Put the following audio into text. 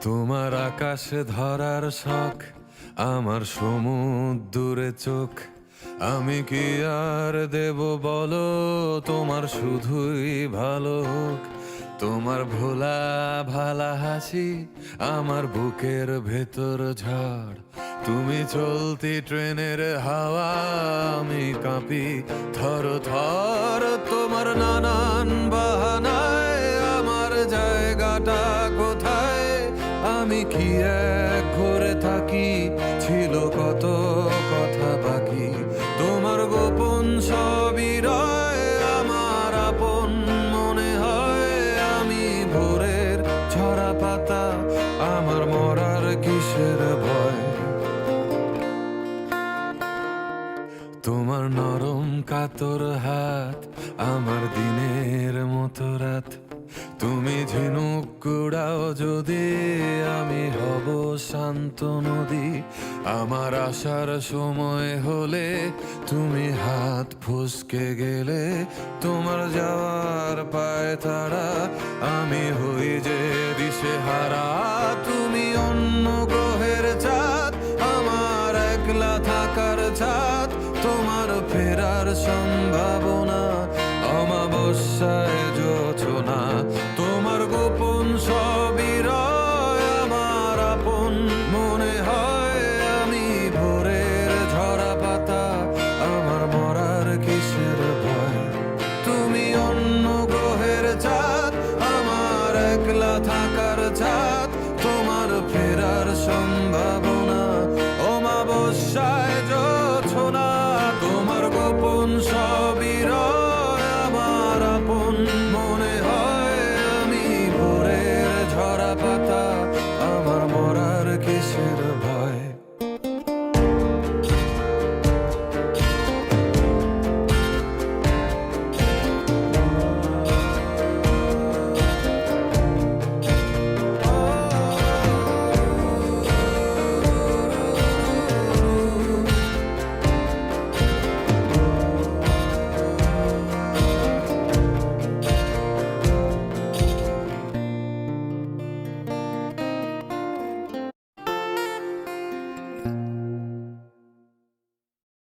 তোমার আকাশে ধরার শখ, আমার সমুদ্রে চোখ। আমি কি আর দেব বলো, তোমার শুধুই ভালো হোক। তোমার ভোলা ভালা হাসি আমার বুকের ভেতর ঝড়। তুমি চলতি ট্রেনের হাওয়া, আমি কাঁপি থর থর। তোমার নানান বাহানায় আমার জায়গাটা কোথায়? আমি কি এক ঘরে থাকি, ছিল কত কথা বাকি। তোমার গোপন সবই রয় আমার আপন মনে হয়। আমি ভোরের ঝরা পাতা, আমার মরার কিসের ভয়? তোমার নরম কাতর হাত আমার দিনের মতো রাত। তুমি ঝিনুক কুড়াও যদি, আমি হব শান্ত নদী। আমার আসার সময় হলে তুমি হাত ফসকে গেলে। তোমার যাওয়ার পায় তারা, আমি হই যে দিশেহারা। তুমি অন্য গ্রহের চাঁদ, আমার একলা থাকার ছাদ। তোমার ফেরার সম্ভাবনা অমাবস্যায় জোছনা। তোমার গোপন সবই রয় আমার আপন মনে হয়। আমি ভোরের ঝরা পাতা, আমার মরার কিসের ভয়? তুমি অন্য গ্রহের চাঁদ, আমার একলা থাকার ছাদ। তোমার ফেরার সম্ভাবনা অমাবস্যায় জোছনা। তোমার গোপন সব